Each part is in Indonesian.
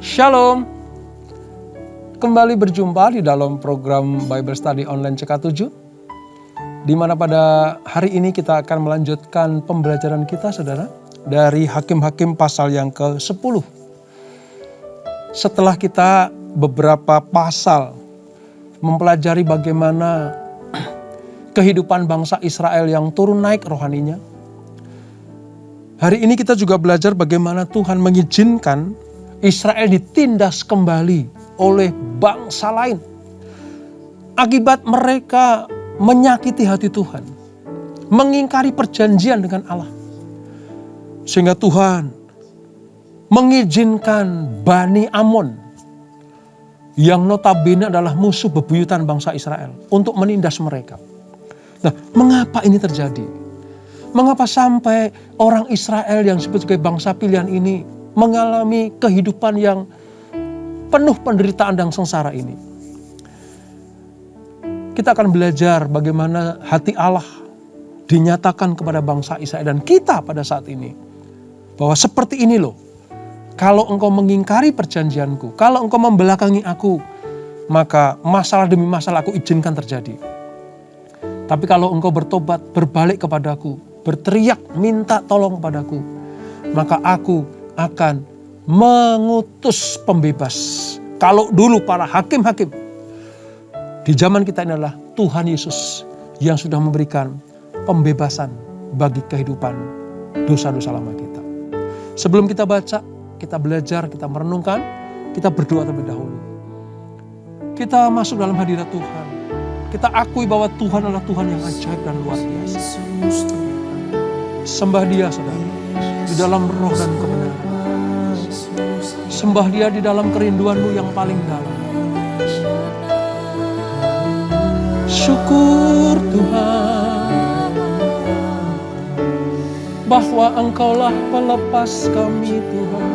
Shalom. Kembali berjumpa di dalam program Bible Study Online CK7, di mana pada hari ini kita akan melanjutkan pembelajaran kita, saudara, dari Hakim-Hakim pasal yang ke-10. Setelah kita beberapa pasal mempelajari bagaimana kehidupan bangsa Israel yang turun naik rohaninya, hari ini kita juga belajar bagaimana Tuhan mengizinkan Israel ditindas kembali oleh bangsa lain akibat mereka menyakiti hati Tuhan, mengingkari perjanjian dengan Allah, sehingga Tuhan mengizinkan Bani Amon yang notabene adalah musuh bebuyutan bangsa Israel untuk menindas mereka. Nah, mengapa ini terjadi? Mengapa sampai orang Israel yang disebut sebagai bangsa pilihan ini mengalami kehidupan yang penuh penderitaan dan sengsara ini? Kita akan belajar bagaimana hati Allah dinyatakan kepada bangsa Israel dan kita pada saat ini. Bahwa seperti ini loh, kalau engkau mengingkari perjanjianku, kalau engkau membelakangi aku, maka masalah demi masalah aku izinkan terjadi. Tapi kalau engkau bertobat, berbalik kepadaku, berteriak minta tolong kepadaku, maka aku akan mengutus pembebas. Kalau dulu para hakim-hakim, di zaman kita ini adalah Tuhan Yesus yang sudah memberikan pembebasan bagi kehidupan dosa-dosa lama kita. Sebelum kita baca, kita belajar, kita merenungkan, kita berdoa terlebih dahulu. Kita masuk dalam hadirat Tuhan. Kita akui bahwa Tuhan adalah Tuhan yang ajaib dan luar biasa. Sembah Dia, saudara, di dalam roh dan kebenaran. Sembah Dia di dalam kerinduanmu yang paling dalam. Syukur Tuhan bahwa Engkaulah pelepas kami, Tuhan,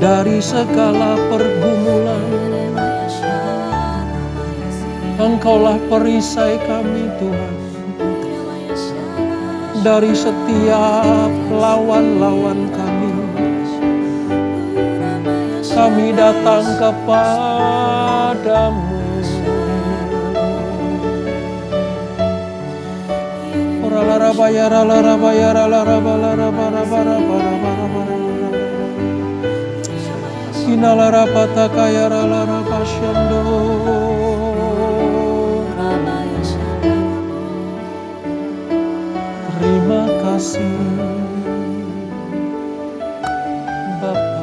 dari segala pergumulan. Engkaulah perisai kami, Tuhan, dari setiap lawan-lawan kami. Kami datang kepadamu. Terima kasih Bapa.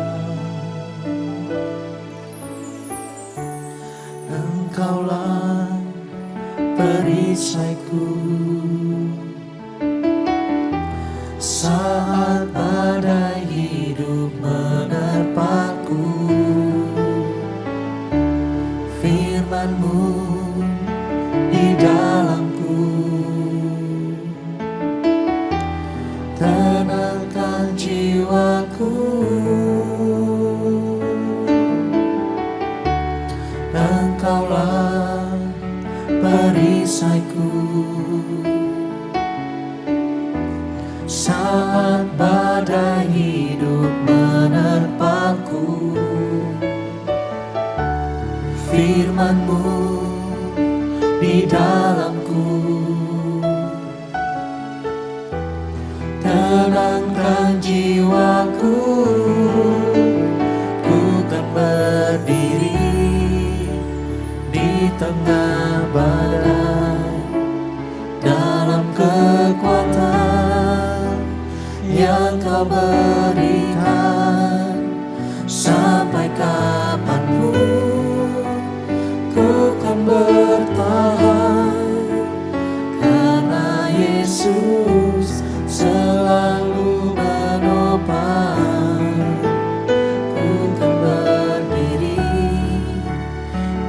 Engkaulah perisaiku saat badai hidup menerpaku. Firman-Mu di dalamku tenangkan jiwaku. Engkaulah perisaiku saat badai hidup menerpaku. Firman-Mu di dalamku tenangkan jiwaku. Ku kan berdiri di tengah badai dalam kekuatan yang Kau berikan. Sampai kapanpun ku kan bertahan, karena Yesus selalu menopang. Ku kan berdiri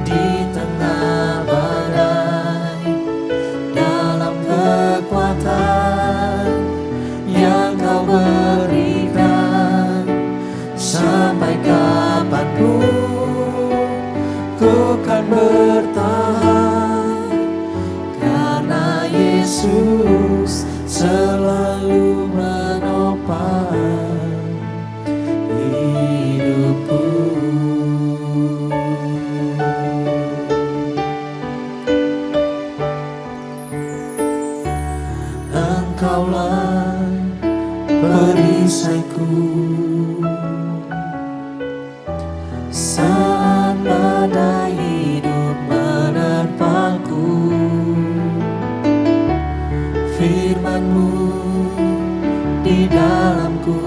di tengah badai dalam kekuatan yang Kau berikan. Sampai kapanpun perisaiku. Saat badai hidup menerpaku, firman-Mu di dalamku,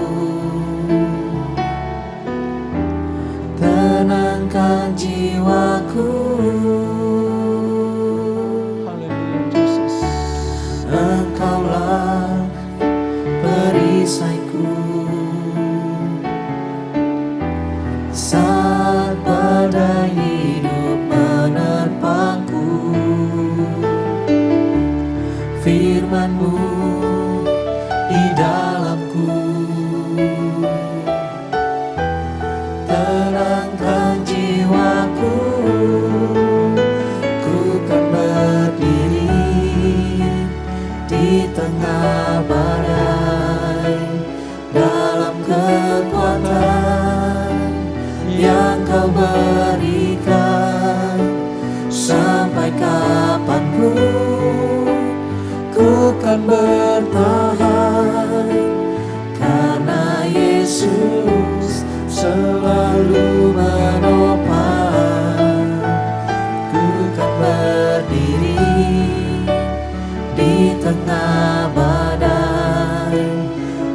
tenangkan jiwaku. Haleluya Yesus. Engkaulah perisaiku. Saat badai hidup menerpaku, firman-Mu di dalamku, tenangkan jiwaku. Ku kan berdiri di tengah badai, dalam kekuatan yang Kau berikan. Sampai kapanpun ku kan bertahan, karena Yesus selalu menopang. Ku kan berdiri di tengah badai,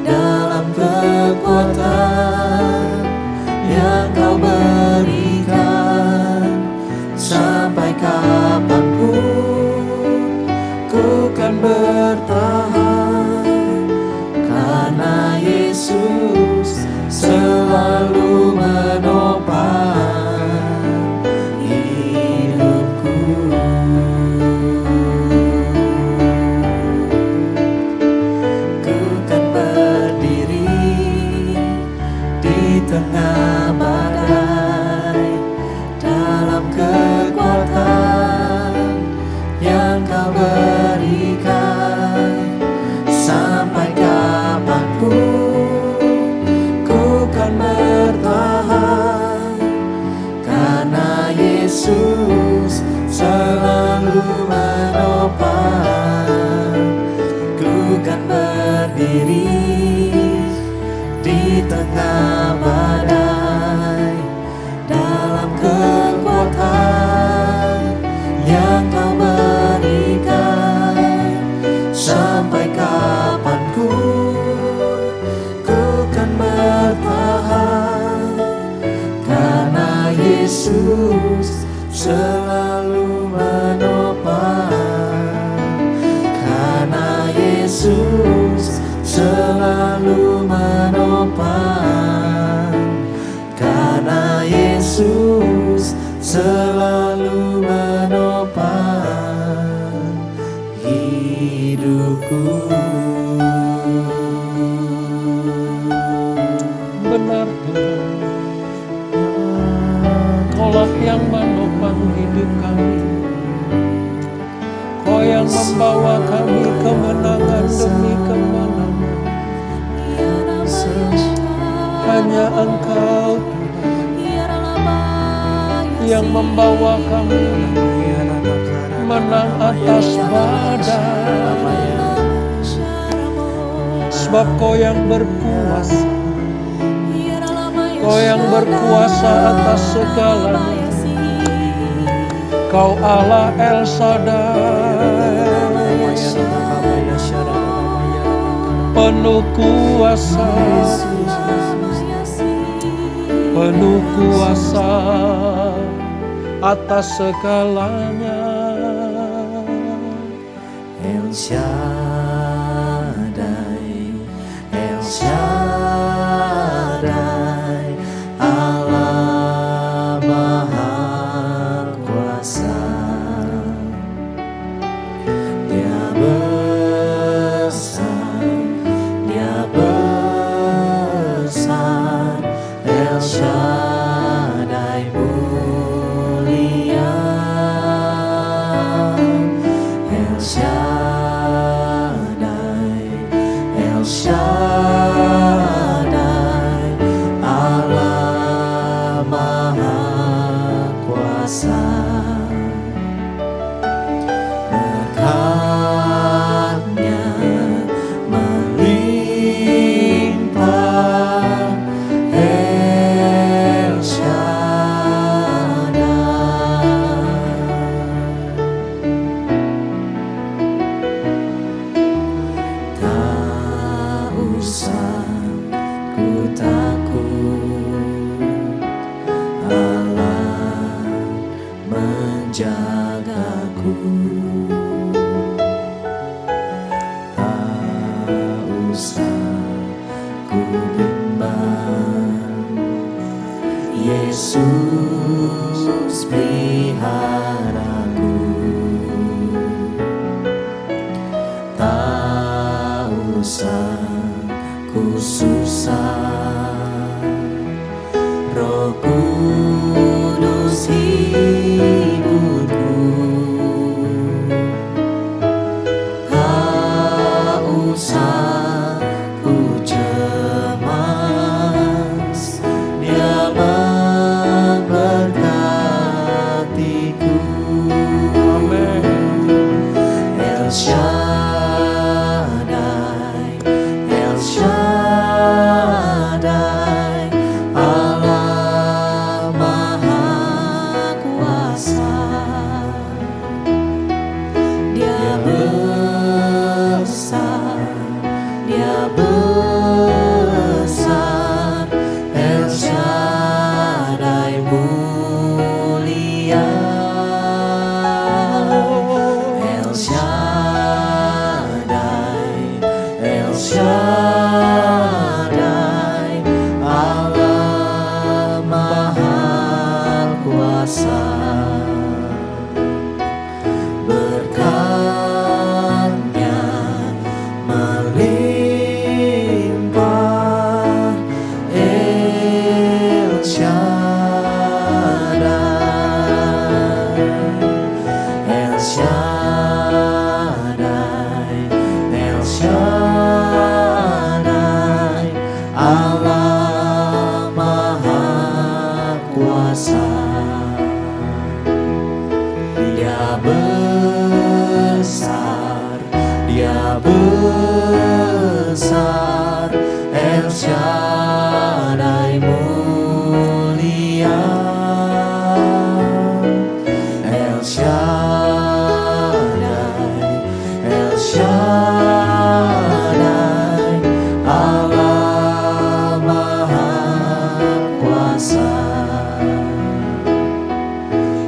dalam kekuatan yang Kau berikan. Sampai kapanpun ku kan bertahan, karena Yesus selalu menopang hidupku. Ku kan berdiri di tengah badai, dalam kekuatan yang Kau berikan. Sampai kapanpun ku kan bertahan, karena Yesus selalu menopang. Ku kan berdiri di tengah badai, dalam kekuatan yang Kau berikan. Sampai kapanpun ku kan bertahan, karena Yesus selalu menopang. Karena Yesus selalu menopang. Karena Yesus selalu menopang hidupku. Benar Tuhan, Kaulah yang menopang hidup kami. Kau yang membawa kami kemenangan demi kemenangan. Hanya Engkau yang membawa kami menang atas badai. Sebab Kau yang berkuasa, Kau yang berkuasa atas segalanya. Kau Allah El Shaddai, penuh kuasa, penuh kuasa atas segalanya. El Shaddai, El Shaddai, Allah Maha Kuasa. Dia besar, Dia besar. El Shaddai mulia, El Shaddai Yesus peliharaku, tak usah ku susah, Roh Kudus hiburku, tak usah ku cemas, Dia memberkatiku. Amin. El Shaddai, El Shaddai, Allah Maha Kuasa. Dia besar, Dia besar, El Shaddai mulia. El Shaddai, El Shaddai, Allah Maha Kuasa. Berkat-Nya melimpah, El Shaddai, El Shaddai, El Shaddai, Allah Maha Kuasa. Dia besar, Dia besar, El Shaddai mulia. El Shaddai, El Shaddai, Allah Maha Kuasa.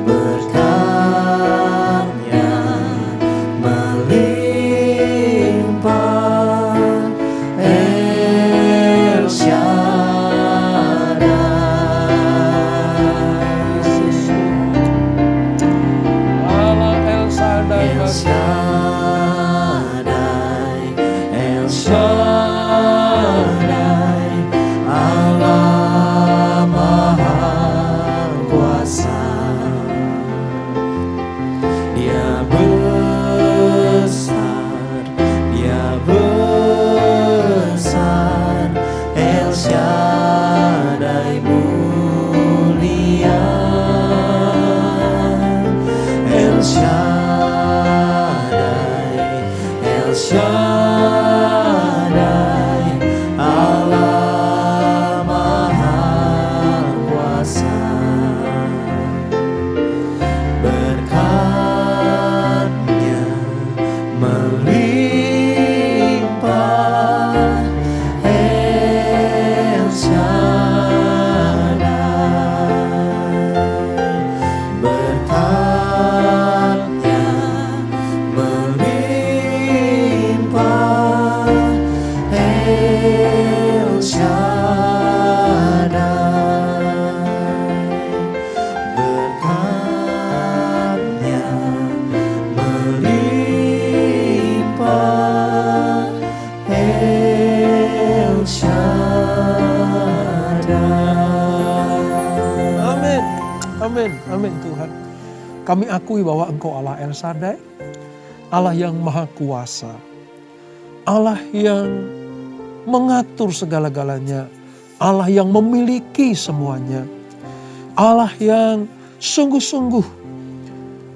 Berkat-Nya melimpah, El Shaddai. Allah El Shaddai. El Shaddai, El Shaddai, Allah Maha Kuasa. Dia besar, Dia besar, El Shaddai mulia. El Shaddai, El Shaddai, Allah Maha Kuasa. Berkat-Nya melimpah, El Shaddai. Berkat-Nya melimpah, El Shaddai. Berkat-Nya melimpah, El Shaddai. Amin. Amin. Amin Tuhan. Kami akui bahwa Engkau Allah El Shaddai, Allah yang maha kuasa, Allah yang mengatur segala-galanya, Allah yang memiliki semuanya, Allah yang sungguh-sungguh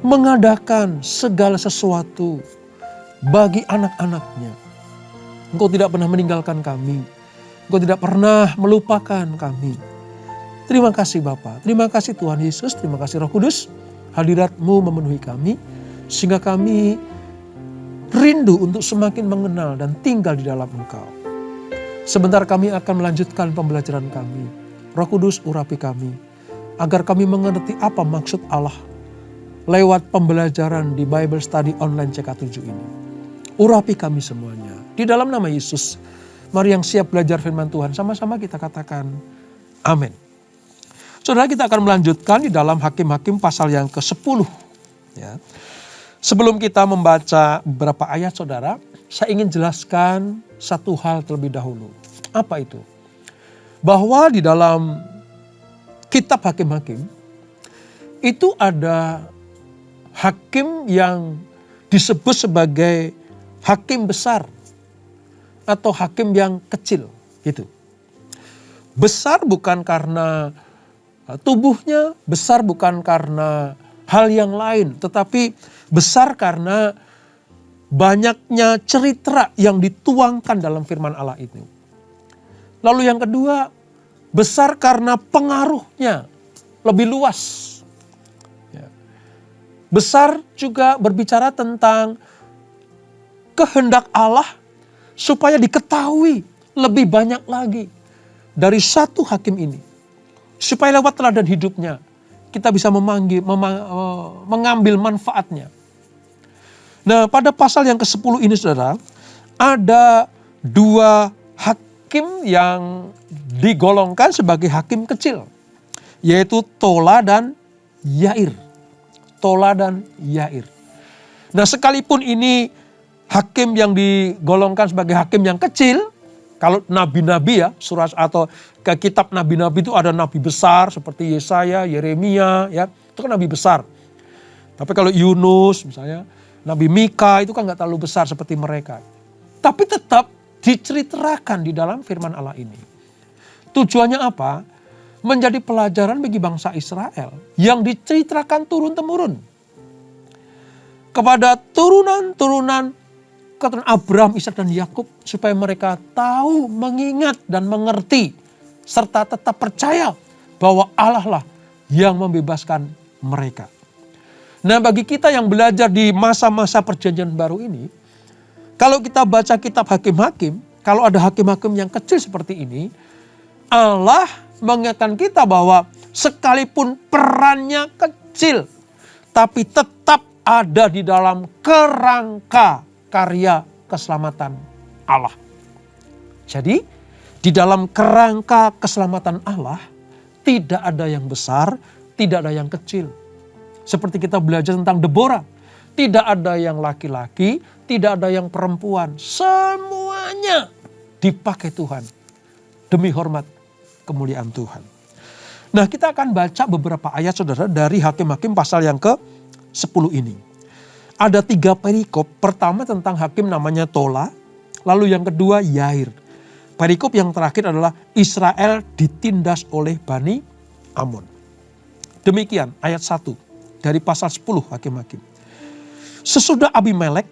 mengadakan segala sesuatu bagi anak-anaknya. Engkau tidak pernah meninggalkan kami, Engkau tidak pernah melupakan kami. Terima kasih Bapa, terima kasih Tuhan Yesus, terima kasih Roh Kudus. Hadirat-Mu memenuhi kami, sehingga kami rindu untuk semakin mengenal dan tinggal di dalam Engkau. Sebentar kami akan melanjutkan pembelajaran kami. Roh Kudus urapi kami, agar kami mengerti apa maksud Allah lewat pembelajaran di Bible Study Online CK7 ini. Urapi kami semuanya. Di dalam nama Yesus, Mari yang siap belajar firman Tuhan, sama-sama kita katakan amin. Saudara, kita akan melanjutkan di dalam Hakim-Hakim pasal yang ke-10. Ya. Sebelum kita membaca beberapa ayat saudara, saya ingin jelaskan satu hal terlebih dahulu. Apa itu? Bahwa di dalam kitab Hakim-Hakim, itu ada hakim yang disebut sebagai hakim besar atau hakim yang kecil. Gitu. Besar bukan karena tubuhnya, besar bukan karena hal yang lain, tetapi besar karena banyaknya cerita yang dituangkan dalam firman Allah itu. Lalu yang kedua, besar karena pengaruhnya lebih luas. Ya. Besar juga berbicara tentang kehendak Allah supaya diketahui lebih banyak lagi dari satu hakim ini. Supaya lewat teladan hidupnya kita bisa mengambil manfaatnya. Nah, pada pasal yang ke-10 ini saudara, ada dua hakim yang digolongkan sebagai hakim kecil, yaitu Tola dan Yair. Tola dan Yair. Nah, sekalipun ini hakim yang digolongkan sebagai hakim yang kecil, kalau nabi-nabi ya, surah atau ke kitab nabi-nabi itu ada nabi besar seperti Yesaya, Yeremia, ya, itu kan nabi besar. Tapi kalau Yunus misalnya, Nabi Mika itu kan gak terlalu besar seperti mereka. Tapi tetap diceritakan di dalam firman Allah ini. Tujuannya apa? Menjadi pelajaran bagi bangsa Israel yang diceritakan turun-temurun. Kepada turunan-turunan Abraham, Ishak dan Yakub, supaya mereka tahu, mengingat dan mengerti, serta tetap percaya bahwa Allah lah yang membebaskan mereka. Nah, bagi kita yang belajar di masa-masa perjanjian baru ini, kalau kita baca kitab Hakim-Hakim, kalau ada hakim-hakim yang kecil seperti ini, Allah mengingatkan kita bahwa sekalipun perannya kecil, tapi tetap ada di dalam kerangka karya keselamatan Allah. Jadi, di dalam kerangka keselamatan Allah, tidak ada yang besar, tidak ada yang kecil. Seperti kita belajar tentang Deborah. Tidak ada yang laki-laki, tidak ada yang perempuan. Semuanya dipakai Tuhan. Demi hormat kemuliaan Tuhan. Nah, kita akan baca beberapa ayat saudara dari Hakim-Hakim pasal yang ke-10 ini. Ada 3 perikop. Pertama tentang hakim namanya Tola. Lalu yang kedua Yair. Perikop yang terakhir adalah Israel ditindas oleh Bani Amon. Demikian ayat 1. Dari pasal 10 Hakim-Hakim. Sesudah Abimelek,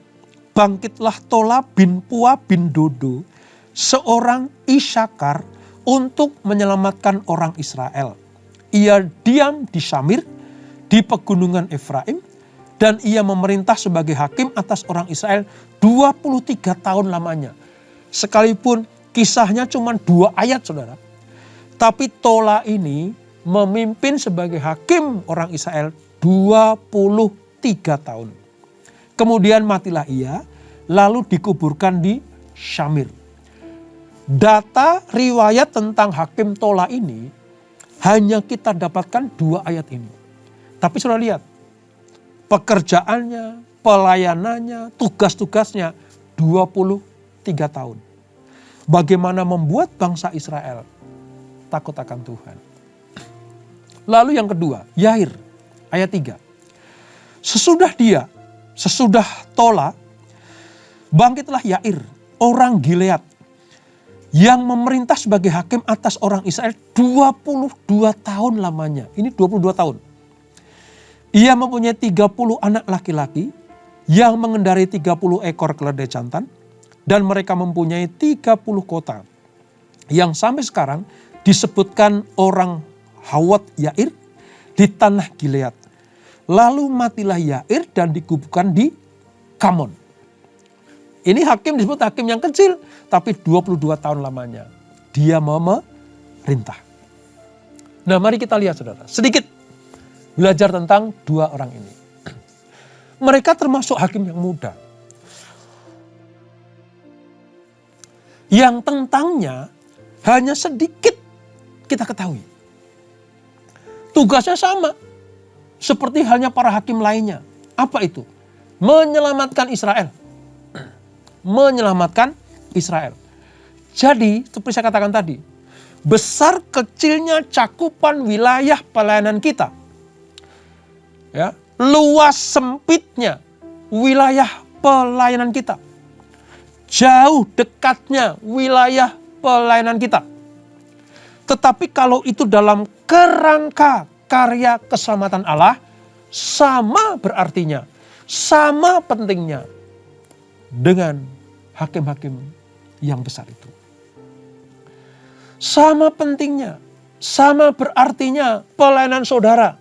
bangkitlah Tola bin Pua bin Dodo, seorang Isakar, untuk menyelamatkan orang Israel. Ia diam di Samir, di pegunungan Efraim, dan ia memerintah sebagai hakim atas orang Israel 23 tahun lamanya. Sekalipun kisahnya cuma 2 ayat saudara. Tapi Tola ini memimpin sebagai hakim orang Israel 23 tahun. Kemudian matilah ia, lalu dikuburkan di Samir. Data riwayat tentang hakim Tola ini hanya kita dapatkan 2 ayat ini. Tapi sudah lihat, pekerjaannya, pelayanannya, tugas-tugasnya 23 tahun. Bagaimana membuat bangsa Israel takut akan Tuhan. Lalu yang kedua, Yair. Ayat 3. Sesudah Tola, bangkitlah Yair, orang Gilead, yang memerintah sebagai hakim atas orang Israel 22 tahun lamanya. Ini 22 tahun. Ia mempunyai 30 anak laki-laki yang mengendarai 30 ekor keledai jantan, dan mereka mempunyai 30 kota yang sampai sekarang disebutkan orang Hawat Yair di tanah Gilead. Lalu matilah Yair dan dikuburkan di Kamon. Ini hakim disebut hakim yang kecil, tapi 22 tahun lamanya dia memerintah. Nah, mari kita lihat saudara, sedikit belajar tentang 2 orang ini. Mereka termasuk hakim yang muda. yang tentangnya hanya sedikit kita ketahui. Tugasnya sama seperti halnya para hakim lainnya. Apa itu? Menyelamatkan Israel. Menyelamatkan Israel. Jadi, seperti saya katakan tadi, besar kecilnya cakupan wilayah pelayanan kita, ya, luas sempitnya wilayah pelayanan kita, jauh dekatnya wilayah pelayanan kita. Tetapi kalau itu dalam kerangka karya keselamatan Allah, sama berartinya, sama pentingnya dengan hakim-hakim yang besar itu. Sama pentingnya, sama berartinya pelayanan saudara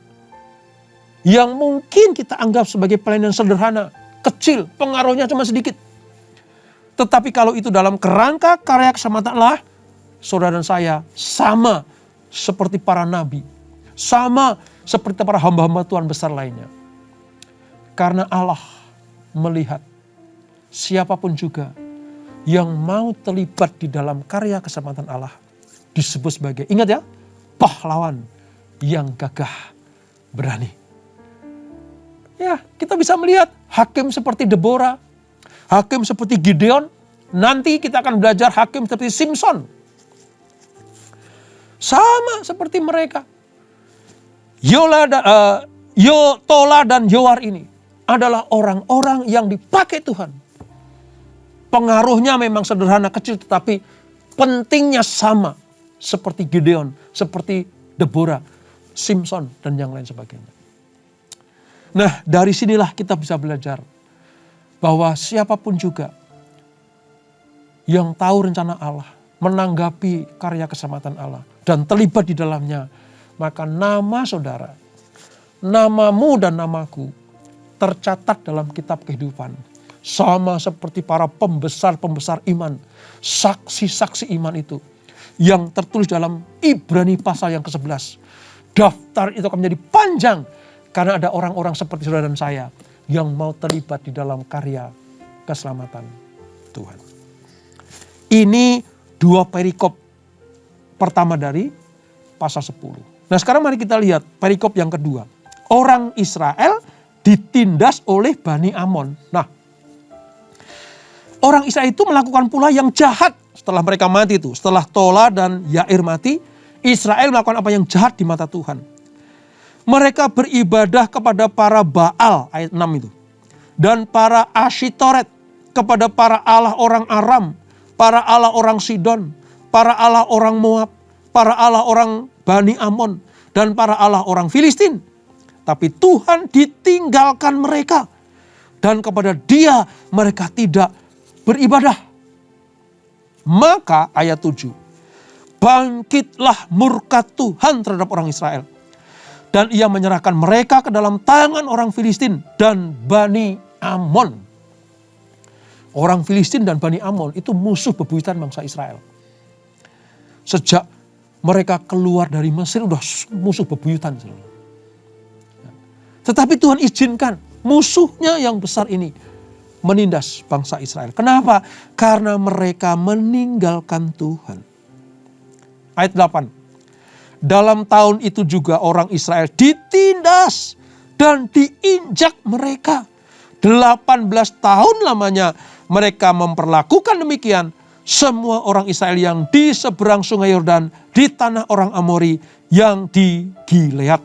yang mungkin kita anggap sebagai pelayanan sederhana, kecil, pengaruhnya cuma sedikit. Tetapi kalau itu dalam kerangka karya keselamatan Allah, saudara dan saya sama seperti para nabi, sama seperti para hamba-hamba Tuhan besar lainnya. Karena Allah melihat siapapun juga yang mau terlibat di dalam karya keselamatan Allah disebut sebagai, ingat ya, pahlawan yang gagah berani. Ya, kita bisa melihat hakim seperti Deborah, hakim seperti Gideon. Nanti kita akan belajar hakim seperti Simpson. Sama seperti mereka. Tola dan Yoar ini adalah orang-orang yang dipakai Tuhan. Pengaruhnya memang sederhana kecil, tetapi pentingnya sama. Seperti Gideon, seperti Deborah, Simpson, dan yang lain sebagainya. Nah, dari sinilah kita bisa belajar bahwa siapapun juga yang tahu rencana Allah, menanggapi karya keselamatan Allah, dan terlibat di dalamnya, maka nama saudara, namamu dan namaku tercatat dalam kitab kehidupan. Sama seperti para pembesar-pembesar iman, saksi-saksi iman itu, yang tertulis dalam Ibrani pasal yang ke-11. Daftar itu akan menjadi panjang karena ada orang-orang seperti saudara dan saya yang mau terlibat di dalam karya keselamatan Tuhan. Ini 2 perikop pertama dari pasal 10. Nah, sekarang mari kita lihat perikop yang kedua. Orang Israel ditindas oleh Bani Amon. Nah, orang Israel itu melakukan pula yang jahat setelah mereka mati itu. Setelah Tola dan Yair mati, Israel melakukan apa yang jahat di mata Tuhan. Mereka beribadah kepada para Baal, ayat 6 itu. Dan para Asyitoret, kepada para Allah orang Aram, para Allah orang Sidon, para Allah orang Moab, para Allah orang Bani Amon, dan para Allah orang Filistin. Tapi Tuhan ditinggalkan mereka. Dan kepada Dia mereka tidak beribadah. Maka ayat 7, bangkitlah murka Tuhan terhadap orang Israel. Dan ia menyerahkan mereka ke dalam tangan orang Filistin dan Bani Amon. Orang Filistin dan Bani Amon itu musuh bebuyutan bangsa Israel. Sejak mereka keluar dari Mesir udah musuh bebuyutan. Tetapi Tuhan izinkan musuhnya yang besar ini menindas bangsa Israel. Kenapa? Karena mereka meninggalkan Tuhan. Ayat 8. Dalam tahun itu juga orang Israel ditindas dan diinjak mereka. 18 tahun lamanya mereka memperlakukan demikian semua orang Israel yang di seberang sungai Yordan, di tanah orang Amori yang di Gilead.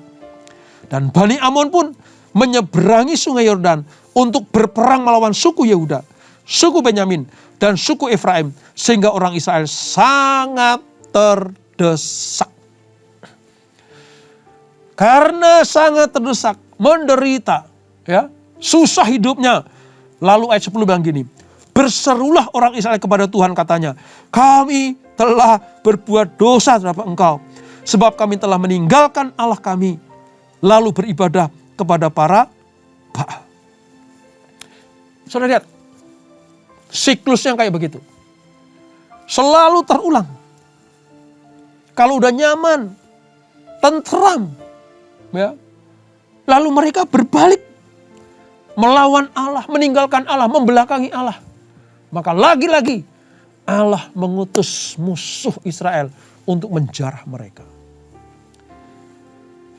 Dan Bani Amon pun menyeberangi sungai Yordan untuk berperang melawan suku Yehuda, suku Benyamin, dan suku Efraim. Sehingga orang Israel sangat terdesak. Karena sangat terdesak, menderita, ya, susah hidupnya. Lalu ayat 10 bilang gini, berserulah orang Israel kepada Tuhan, katanya, kami telah berbuat dosa terhadap Engkau, sebab kami telah meninggalkan Allah kami, lalu beribadah kepada para Baal. Saudara lihat, siklusnya kayak begitu. Selalu terulang. Kalau udah nyaman, tentram, ya, lalu mereka berbalik, melawan Allah, meninggalkan Allah, membelakangi Allah. Maka lagi-lagi Allah mengutus musuh Israel untuk menjarah mereka.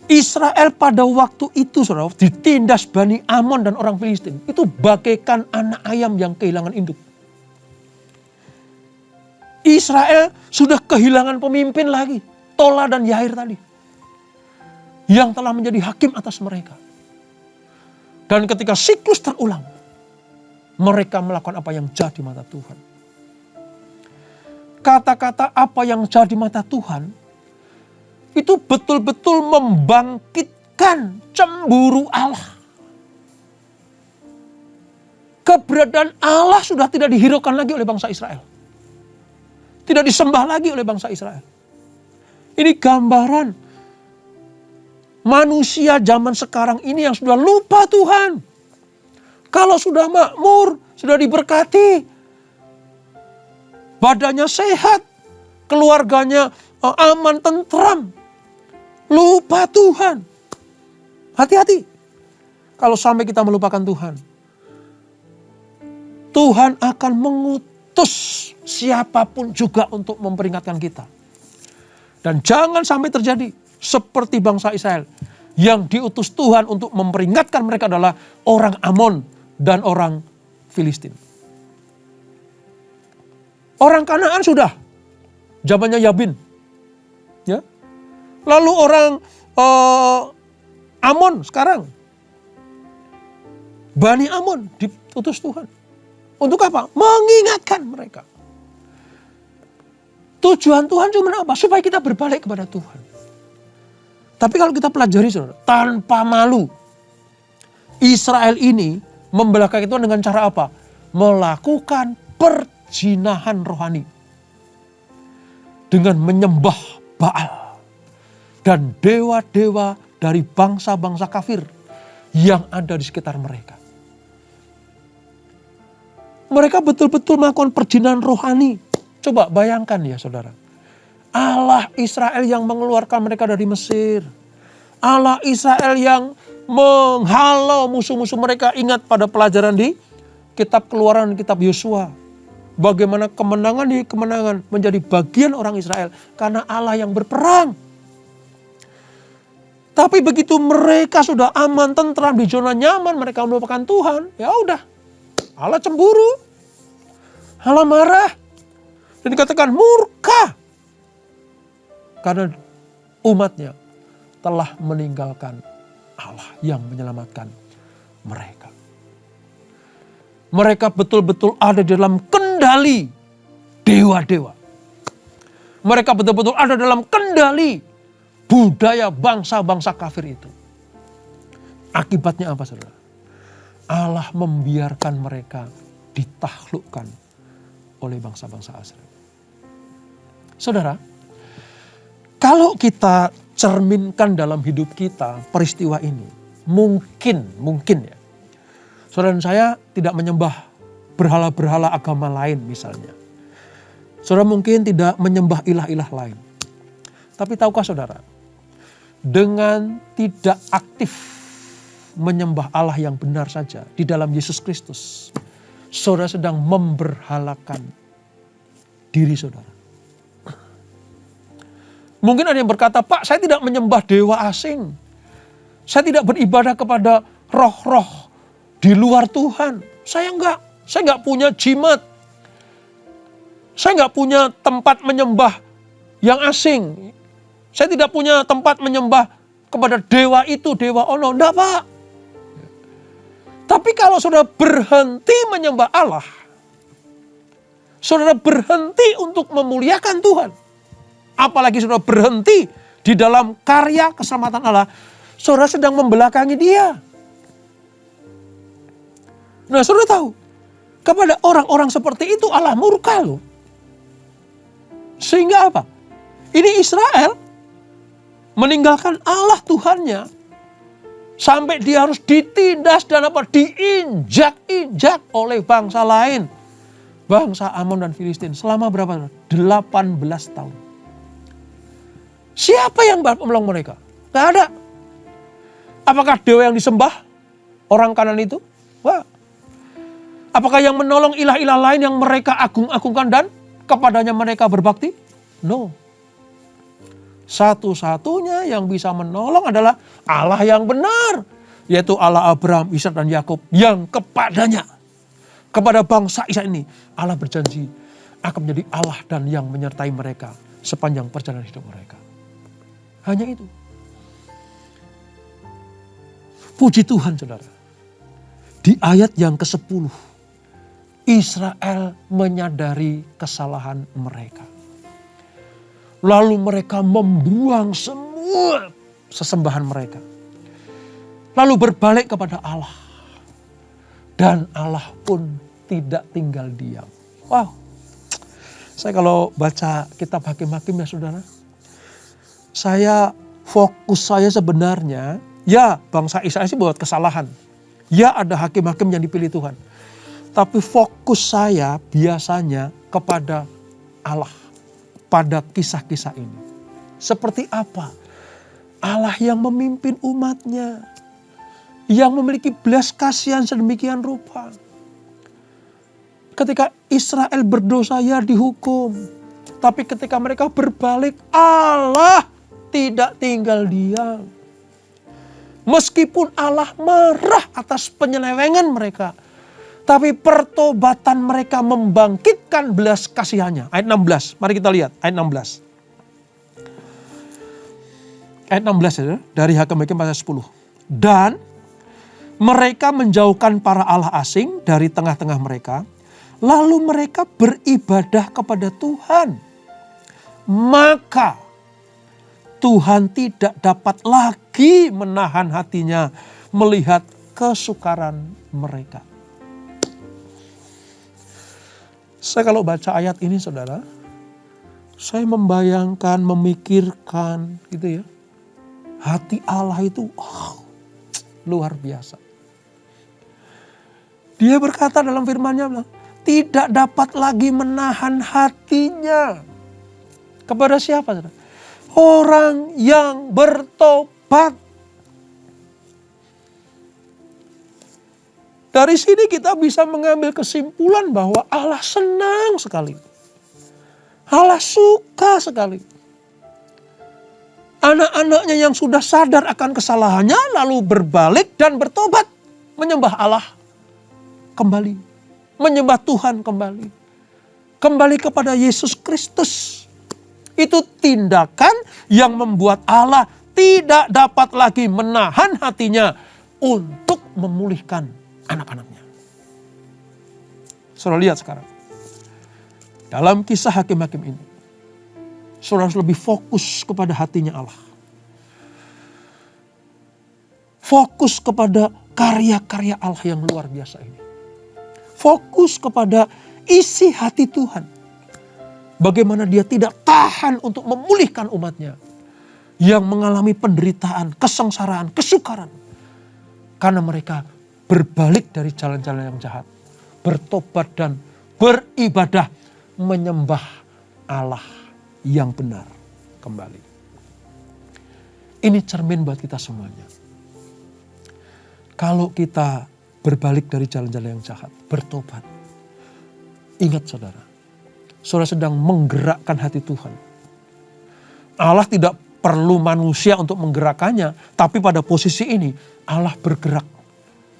Israel pada waktu itu, saudara, ditindas Bani Amon dan orang Filistin. Itu bagaikan anak ayam yang kehilangan induk. Israel sudah kehilangan pemimpin lagi. Tola dan Yair tadi. Yang telah menjadi hakim atas mereka. Dan ketika siklus terulang, mereka melakukan apa yang jahat di mata Tuhan. Kata-kata apa yang jahat di mata Tuhan, itu betul-betul membangkitkan cemburu Allah. Keberadaan Allah sudah tidak dihiraukan lagi oleh bangsa Israel. Tidak disembah lagi oleh bangsa Israel. Ini gambaran manusia zaman sekarang ini yang sudah lupa Tuhan. Kalau sudah makmur, sudah diberkati, badannya sehat, keluarganya aman, tentram, lupa Tuhan. Hati-hati. Kalau sampai kita melupakan Tuhan, Tuhan akan mengutus siapapun juga untuk memperingatkan kita. Dan jangan sampai terjadi seperti bangsa Israel yang diutus Tuhan untuk memperingatkan mereka adalah orang Amon dan orang Filistin. Orang Kanaan sudah, zamannya Yabin. Ya. Lalu orang Amon sekarang. Bani Amon diutus Tuhan. Untuk apa? Mengingatkan mereka. Tujuan Tuhan cuma apa? Supaya kita berbalik kepada Tuhan. Tapi kalau kita pelajari, saudara, tanpa malu, Israel ini membelakangi Tuhan dengan cara apa? Melakukan perjinahan rohani. Dengan menyembah Baal. Dan dewa-dewa dari bangsa-bangsa kafir yang ada di sekitar mereka. Mereka betul-betul melakukan perjinahan rohani. Coba bayangkan ya saudara. Allah Israel yang mengeluarkan mereka dari Mesir. Allah Israel yang menghalau musuh-musuh mereka. Ingat pada pelajaran di kitab Keluaran, kitab Yosua. Bagaimana kemenangan demi kemenangan menjadi bagian orang Israel. Karena Allah yang berperang. Tapi begitu mereka sudah aman, tentram, di zona nyaman, mereka melupakan Tuhan. Ya udah, Allah cemburu. Allah marah. Dan dikatakan murka. Karena umatnya telah meninggalkan Allah yang menyelamatkan mereka. Mereka betul-betul ada dalam kendali dewa-dewa. Mereka betul-betul ada dalam kendali budaya bangsa-bangsa kafir itu. Akibatnya apa saudara? Allah membiarkan mereka ditaklukkan oleh bangsa-bangsa Israel. Saudara, kalau kita cerminkan dalam hidup kita peristiwa ini, mungkin ya, saudara dan saya tidak menyembah berhala-berhala agama lain misalnya. Saudara mungkin tidak menyembah ilah-ilah lain. Tapi tahukah saudara, dengan tidak aktif menyembah Allah yang benar saja di dalam Yesus Kristus, saudara sedang memberhalakan diri saudara. Mungkin ada yang berkata, Pak, saya tidak menyembah dewa asing. Saya tidak beribadah kepada roh-roh di luar Tuhan. Saya enggak punya jimat. Saya enggak punya tempat menyembah yang asing. Saya tidak punya tempat menyembah kepada dewa itu, dewa ono. Enggak, Pak. Tapi kalau saudara berhenti menyembah Allah, saudara berhenti untuk memuliakan Tuhan, apalagi saudara berhenti di dalam karya keselamatan Allah, saudara sedang membelakangi Dia. Nah, saudara tahu, kepada orang-orang seperti itu Allah murka loh. Sehingga apa? Ini Israel meninggalkan Allah Tuhannya, sampai dia harus ditindas dan diinjak-injak oleh bangsa lain. Bangsa Amon dan Filistin. Selama berapa? 18 tahun. Siapa yang menolong mereka? Gak ada. Apakah dewa yang disembah orang Kanaan itu? Wah. Apakah yang menolong ilah-ilah lain yang mereka agung-agungkan dan kepadanya mereka berbakti? No. Satu-satunya yang bisa menolong adalah Allah yang benar, yaitu Allah Abraham, Ishak dan Yakub, yang kepadanya, kepada bangsa Israel ini, Allah berjanji akan menjadi Allah dan yang menyertai mereka sepanjang perjalanan hidup mereka. Hanya itu. Puji Tuhan saudara. Di ayat yang ke-10, Israel menyadari kesalahan mereka. Lalu mereka membuang semua sesembahan mereka. Lalu berbalik kepada Allah. Dan Allah pun tidak tinggal diam. Wow. Saya kalau baca kitab Hakim-Hakim ya saudara. Fokus saya sebenarnya, ya bangsa Israel sih buat kesalahan. Ya ada hakim-hakim yang dipilih Tuhan. Tapi fokus saya biasanya kepada Allah. Pada kisah-kisah ini. Seperti apa? Allah yang memimpin umatnya. Yang memiliki belas kasihan sedemikian rupa. Ketika Israel berdosa ya dihukum. Tapi ketika mereka berbalik, Allah tidak tinggal diam. Meskipun Allah marah atas penyelewengan mereka. Tapi pertobatan mereka membangkitkan belas kasihannya. Ayat 16, mari kita lihat ayat 16. Ayat 16 ya, dari Hakim-Hakim pasal 10. Dan mereka menjauhkan para allah asing dari tengah-tengah mereka. Lalu mereka beribadah kepada Tuhan. Maka Tuhan tidak dapat lagi menahan hatinya melihat kesukaran mereka. Saya kalau baca ayat ini saudara, saya membayangkan, memikirkan gitu ya. Hati Allah itu luar biasa. Dia berkata dalam firman-Nya, tidak dapat lagi menahan hatinya. Kepada siapa saudara? Orang yang bertobat. Dari sini kita bisa mengambil kesimpulan bahwa Allah senang sekali. Allah suka sekali. Anak-anaknya yang sudah sadar akan kesalahannya lalu berbalik dan bertobat. Menyembah Allah kembali. Menyembah Tuhan kembali. Kembali kepada Yesus Kristus. Itu tindakan yang membuat Allah tidak dapat lagi menahan hatinya untuk memulihkan anak-anaknya. Saudara lihat sekarang. Dalam kisah Hakim-Hakim ini. Saudara harus lebih fokus kepada hatinya Allah. Fokus kepada karya-karya Allah yang luar biasa ini. Fokus kepada isi hati Tuhan. Bagaimana dia tidak tahan untuk memulihkan umatnya. Yang mengalami penderitaan, kesengsaraan, kesukaran. Karena mereka berbalik dari jalan-jalan yang jahat. Bertobat dan beribadah. Menyembah Allah yang benar kembali. Ini cermin buat kita semuanya. Kalau kita berbalik dari jalan-jalan yang jahat. Bertobat. Ingat saudara. Saudara sedang menggerakkan hati Tuhan. Allah tidak perlu manusia untuk menggerakkannya. Tapi pada posisi ini Allah bergerak.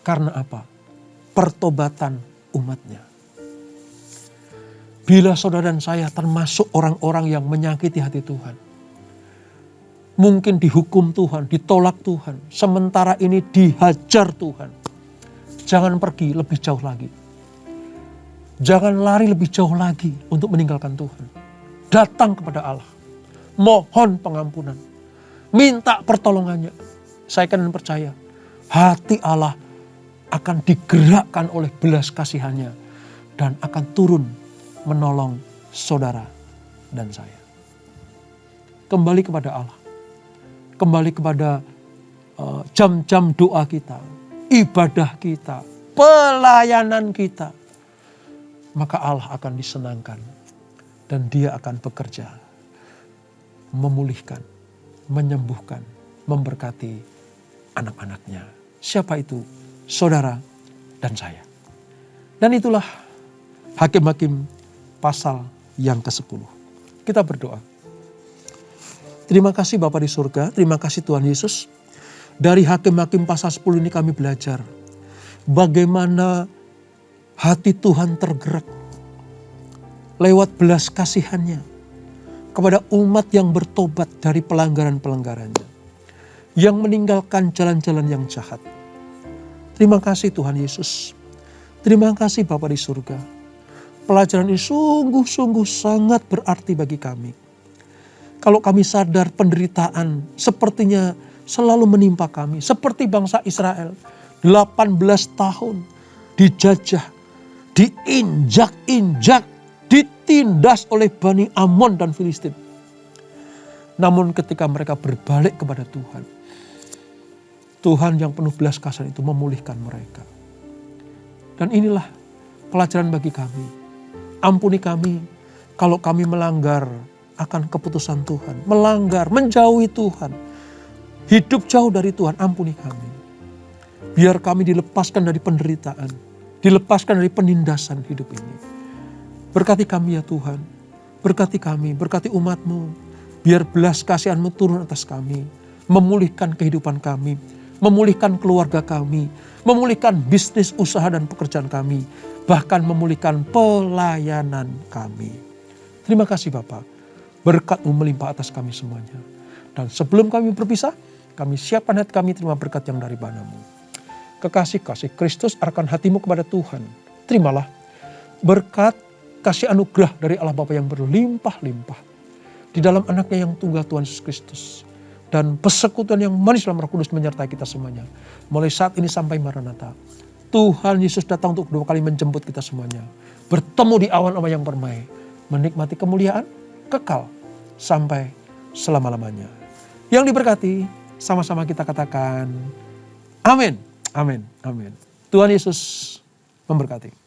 Karena apa? Pertobatan umatnya. Bila saudara dan saya termasuk orang-orang yang menyakiti hati Tuhan. Mungkin dihukum Tuhan, ditolak Tuhan. Sementara ini dihajar Tuhan. Jangan pergi lebih jauh lagi. Jangan lari lebih jauh lagi untuk meninggalkan Tuhan. Datang kepada Allah. Mohon pengampunan. Minta pertolongannya. Saya kan percaya. Hati Allah akan digerakkan oleh belas kasihannya. Dan akan turun menolong saudara dan saya. Kembali kepada Allah. Kembali kepada jam-jam doa kita. Ibadah kita. Pelayanan kita. Maka Allah akan disenangkan. Dan dia akan bekerja. Memulihkan. Menyembuhkan. Memberkati anak-anaknya. Siapa itu? Saudara dan saya. Dan itulah Hakim-Hakim pasal yang ke-10. Kita berdoa. Terima kasih Bapa di surga, terima kasih Tuhan Yesus. Dari Hakim-Hakim pasal 10 ini kami belajar bagaimana hati Tuhan tergerak lewat belas kasihannya kepada umat yang bertobat dari pelanggaran-pelanggarannya, yang meninggalkan jalan-jalan yang jahat. Terima kasih Tuhan Yesus. Terima kasih Bapa di surga. Pelajaran ini sungguh-sungguh sangat berarti bagi kami. Kalau kami sadar penderitaan sepertinya selalu menimpa kami. Seperti bangsa Israel. 18 tahun dijajah, diinjak-injak, ditindas oleh Bani Amon dan Filistin. Namun ketika mereka berbalik kepada Tuhan, Tuhan yang penuh belas kasihan itu memulihkan mereka. Dan inilah pelajaran bagi kami. Ampuni kami kalau kami melanggar akan keputusan Tuhan. Melanggar, menjauhi Tuhan. Hidup jauh dari Tuhan, ampuni kami. Biar kami dilepaskan dari penderitaan. Dilepaskan dari penindasan hidup ini. Berkati kami ya Tuhan. Berkati kami, berkati umat-Mu. Biar belas kasihan-Mu turun atas kami. Memulihkan kehidupan kami. Memulihkan keluarga kami. Memulihkan bisnis, usaha dan pekerjaan kami. Bahkan memulihkan pelayanan kami. Terima kasih Bapa. Berkat-Mu melimpah atas kami semuanya. Dan sebelum kami berpisah, kami siapkan hati kami terima berkat yang dari Bapa-Mu. Kekasih-kasih Kristus arahkan hatimu kepada Tuhan. Terimalah berkat kasih anugerah dari Allah Bapa yang berlimpah-limpah. Di dalam anaknya yang tunggal Tuhan Yesus Kristus. Dan persekutuan yang manis dalam Roh Kudus menyertai kita semuanya. Mulai saat ini sampai Maranatha. Tuhan Yesus datang untuk kedua kali menjemput kita semuanya. Bertemu di awan-awan yang permai. Menikmati kemuliaan kekal sampai selama-lamanya. Yang diberkati, sama-sama kita katakan amin, amin, amin. Tuhan Yesus memberkati.